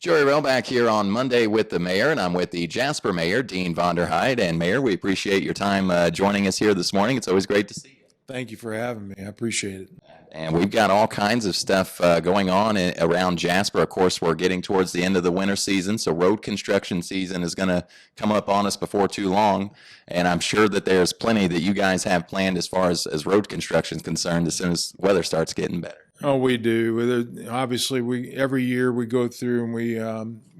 Joey Rehl back here on Monday with the mayor, and I'm with the Jasper Mayor Dean Vonderheide. And Mayor, we appreciate your time joining us here this morning. It's always great to see you. Thank you for having me. I appreciate it. And we've got all kinds of stuff going on around Jasper. Of course, we're getting towards the end of the winter season, so road construction season is going to come up on us before too long. And I'm sure that there's plenty that you guys have planned as far as road construction is concerned as soon as weather starts getting better. Oh, we do. Obviously, we every year we go through and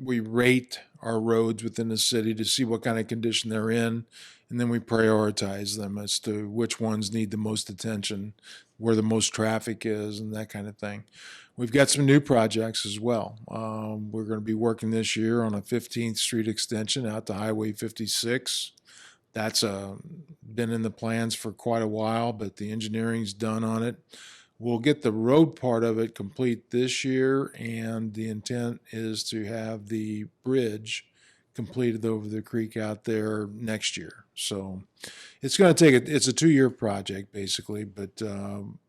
we rate our roads within the city to see what kind of condition they're in, and then we prioritize them as to which ones need the most attention, where the most traffic is, and that kind of thing. We've got some new projects as well. We're going to be working this year on a 15th Street extension out to Highway 56. That's been in the plans for quite a while, but the engineering's done on it. We'll get the road part of it complete this year, and the intent is to have the bridge completed over the creek out there next year. So it's going to it's a 2-year project basically, but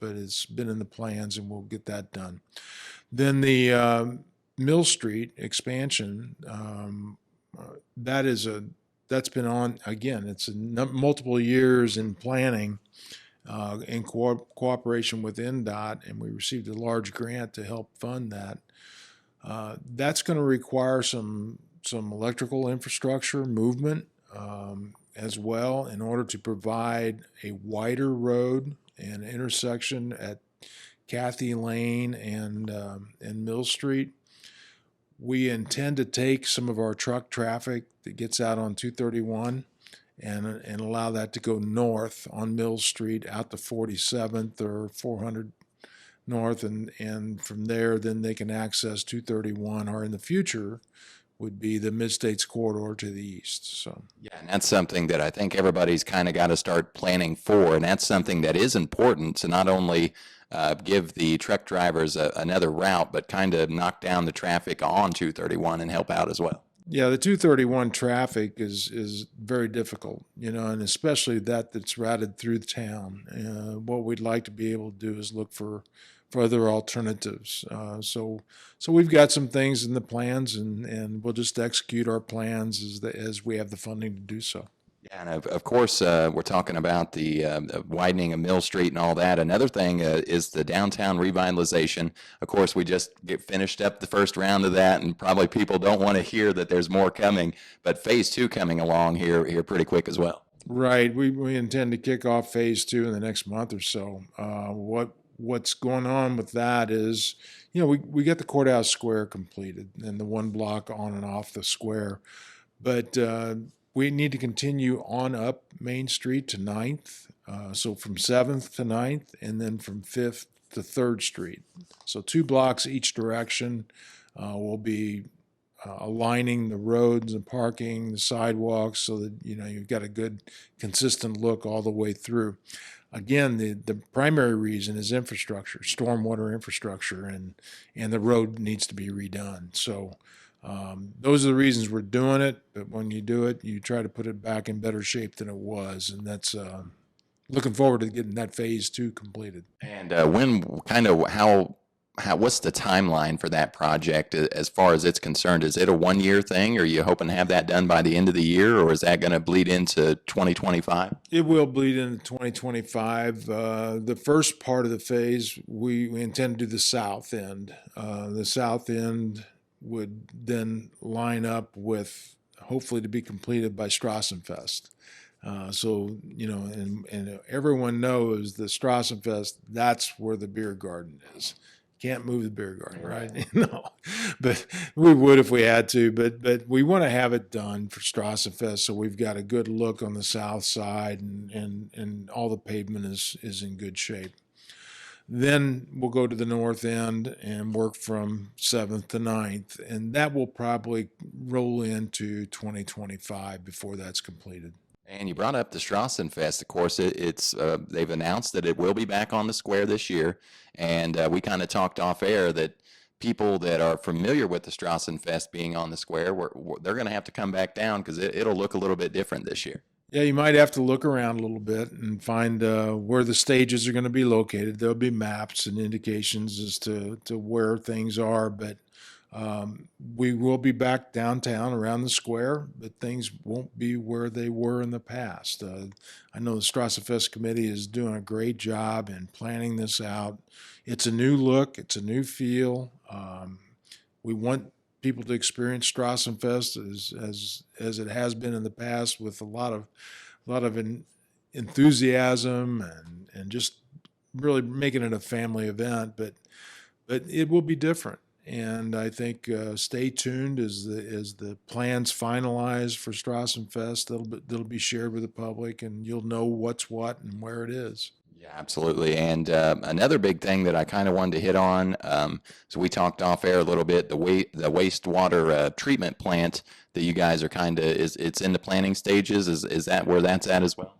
it's been in the plans, and we'll get that done. Then the Mill Street expansion, that's been on again. It's multiple years in planning. In cooperation with NDOT, and we received a large grant to help fund that. That's going to require some electrical infrastructure movement as well in order to provide a wider road and intersection at Cathy Lane and Mill Street. We intend to take some of our truck traffic that gets out on 231 and allow that to go north on Mill Street out to 47th or 400 North, and from there then they can access 231, or in the future would be the Mid-States Corridor to the east. So yeah, and that's something that I think everybody's kind of got to start planning for, and that's something that is important to not only give the truck drivers another route, but kind of knock down the traffic on 231 and help out as well. Yeah, the 231 traffic is very difficult, and especially that's routed through the town. What we'd like to be able to do is look for other alternatives. So we've got some things in the plans, and we'll just execute our plans as we have the funding to do so. Yeah, and of course, we're talking about the widening of Mill Street and all that. Another thing is the downtown revitalization. Of course, we just finished up the first round of that, and probably people don't want to hear that there's more coming, but phase 2 coming along here pretty quick as well. Right. We intend to kick off phase 2 in the next month or so. What's going on with that is, we get the courthouse square completed and the one block on and off the square, but we need to continue on up Main Street to 9th, so from 7th to 9th, and then from 5th to 3rd Street. So 2 blocks each direction. We'll be aligning the roads and parking, the sidewalks, so that you've got a good, consistent look all the way through. Again, the primary reason is infrastructure, stormwater infrastructure, and the road needs to be redone. So those are the reasons we're doing it, but when you do it, you try to put it back in better shape than it was, and that's looking forward to getting that phase 2 completed. And what's the timeline for that project as far as it's concerned? Is it a 1-year thing? Or are you hoping to have that done by the end of the year, or is that going to bleed into 2025? It will bleed into 2025. The first part of the phase, we intend to do the south end. The south end would then line up with, hopefully to be completed by Strassenfest. And everyone knows the Strassenfest, that's where the beer garden is. Can't move the beer garden, right? No, but we would if we had to. But we want to have it done for Strassenfest, so we've got a good look on the south side, and all the pavement is in good shape. Then we'll go to the north end and work from 7th to 9th, and that will probably roll into 2025 before that's completed. And you brought up the Strassenfest. Of course, they've announced that it will be back on the square this year, and we kind of talked off air that people that are familiar with the Strassenfest being on the square, they're going to have to come back down because it'll look a little bit different this year. Yeah, you might have to look around a little bit and find where the stages are going to be located. There'll be maps and indications as to where things are, but We will be back downtown around the square, but things won't be where they were in the past. I know the Strassenfest committee is doing a great job in planning this out. It's a new look, it's a new feel. We want people to experience Strassenfest as it has been in the past, with a lot of enthusiasm and just really making it a family event. But it will be different. And I think stay tuned as the plans finalized for Strassenfest. That'll be shared with the public, and you'll know what's what and where it is. Yeah, absolutely. And another big thing that I kind of wanted to hit on, so we talked off air a little bit, the wastewater treatment plant that you guys are kind of it's in the planning stages. Is that where that's at as well?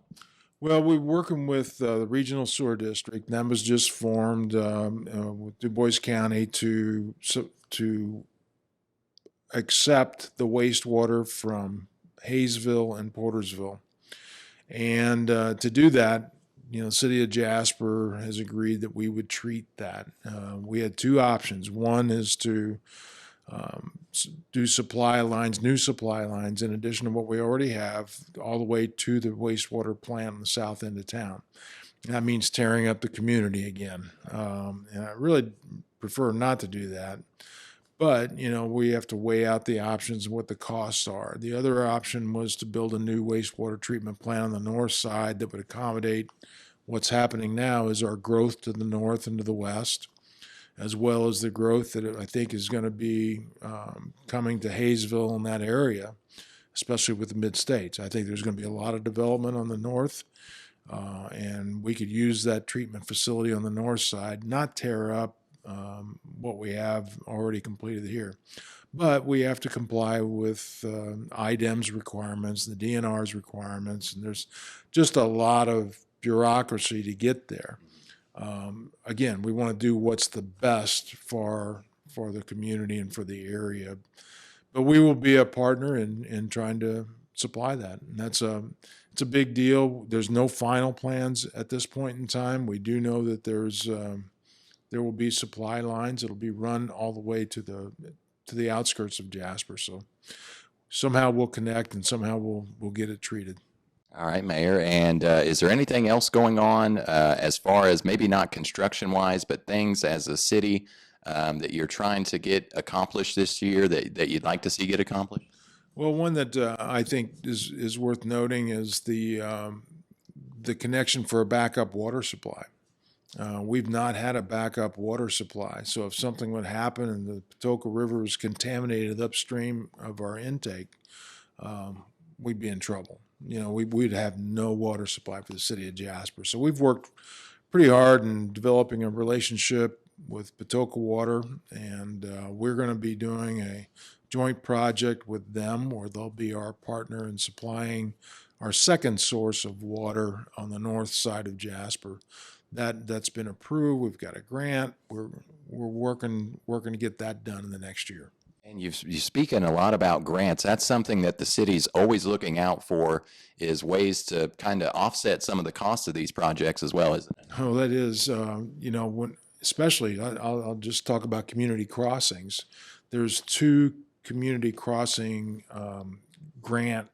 Well, we're working with the Regional Sewer District. That was just formed with Du Bois County to accept the wastewater from Hayesville and Portersville. And to do that, the city of Jasper has agreed that we would treat that. We had two options. One is to do new supply lines, in addition to what we already have, all the way to the wastewater plant on the south end of town. And that means tearing up the community again. And I really prefer not to do that. But, we have to weigh out the options and what the costs are. The other option was to build a new wastewater treatment plant on the north side that would accommodate what's happening now is our growth to the north and to the west, as well as the growth that I think is going to be coming to Hayesville in that area, especially with the mid-states. I think there's going to be a lot of development on the north, and we could use that treatment facility on the north side, not tear up what we have already completed here. But we have to comply with IDEM's requirements, the DNR's requirements, and there's just a lot of bureaucracy to get there. Again, we want to do what's the best for the community and for the area, but we will be a partner in trying to supply that, and it's a big deal. There's no final plans at this point in time. We do know that there will be supply lines. It'll be run all the way to the outskirts of Jasper. So somehow we'll connect, and somehow we'll get it treated. All right, Mayor. And is there anything else going on as far as maybe not construction wise, but things as a city that you're trying to get accomplished this year that you'd like to see get accomplished? Well, one that I think is worth noting is the connection for a backup water supply. We've not had a backup water supply, so if something would happen and the Patoka River is contaminated upstream of our intake, we'd be in trouble. We'd have no water supply for the city of Jasper. So we've worked pretty hard in developing a relationship with Patoka Water, and we're going to be doing a joint project with them where they'll be our partner in supplying our second source of water on the north side of Jasper. That's been approved. We've got a grant. We're working to get that done in the next year. And you're speaking a lot about grants. That's something that the city's always looking out for, is ways to kind of offset some of the costs of these projects as well, isn't it? Oh, that is, especially, I'll just talk about community crossings. There's two community crossing grant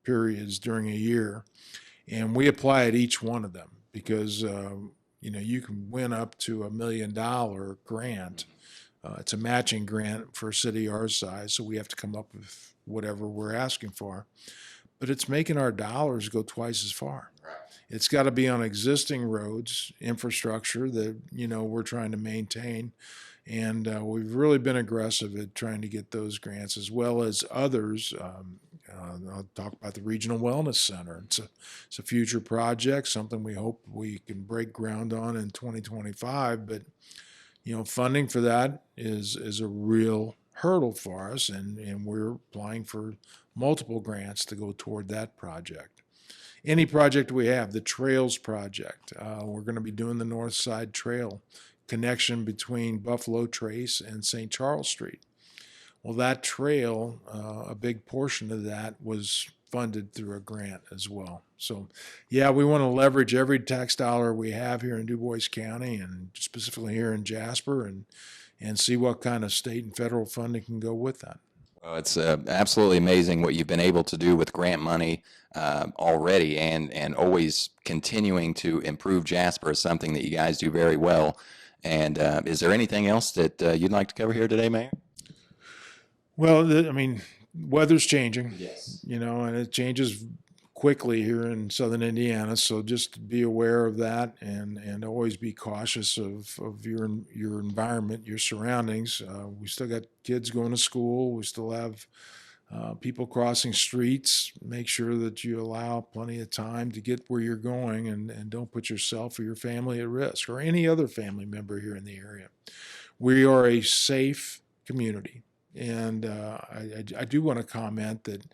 periods during a year, and we apply at each one of them because, you can win up to $1 million grant. It's a matching grant for a city our size, so we have to come up with whatever we're asking for. But it's making our dollars go twice as far. Right. It's got to be on existing roads, infrastructure that, we're trying to maintain. And we've really been aggressive at trying to get those grants, as well as others. I'll talk about the Regional Wellness Center. It's a future project, something we hope we can break ground on in 2025. But funding for that is a real hurdle for us, and we're applying for multiple grants to go toward that project. Any project we have, the Trails project, we're going to be doing the North Side Trail connection between Buffalo Trace and St. Charles Street. Well, that trail, a big portion of that was funded through a grant as well. So, yeah, we want to leverage every tax dollar we have here in Du Bois County, and specifically here in Jasper, and and see what kind of state and federal funding can go with that. Well, it's absolutely amazing what you've been able to do with grant money already, and always continuing to improve Jasper is something that you guys do very well. And is there anything else that you'd like to cover here today, Mayor? Well, I mean, weather's changing, Yes. and it changes quickly here in southern Indiana. So just be aware of that, and always be cautious of your environment, your surroundings. We still got kids going to school. We still have people crossing streets. Make sure that you allow plenty of time to get where you're going, and don't put yourself or your family at risk, or any other family member here in the area. We are a safe community. And I do want to comment that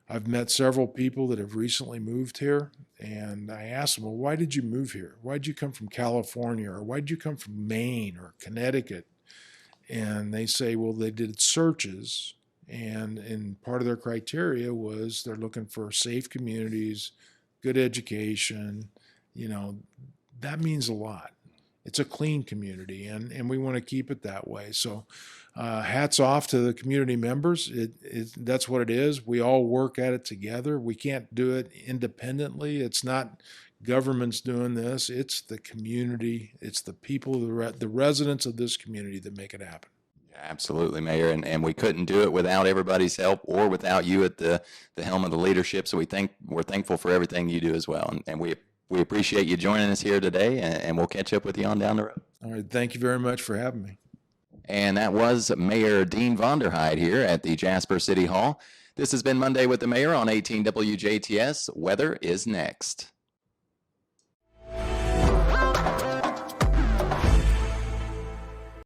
I've met several people that have recently moved here, and I asked them, well, why did you move here? Why did you come from California, or why did you come from Maine or Connecticut? And they say, well, they did searches, and part of their criteria was they're looking for safe communities, good education. That means a lot. It's a clean community, and we want to keep it that way. So hats off to the community members. That's what it is. We all work at it together. We can't do it independently. It's not governments doing this. It's the community. It's the people, the residents of this community that make it happen. Absolutely, Mayor, and we couldn't do it without everybody's help or without you at the helm of the leadership. So we're thankful for everything you do as well, and we appreciate you joining us here today, and we'll catch up with you on down the road. All right, thank you very much for having me. And that was Mayor Dean Vonderheide here at the Jasper City Hall. This has been Monday with the Mayor on 18 WJTS. Weather is next.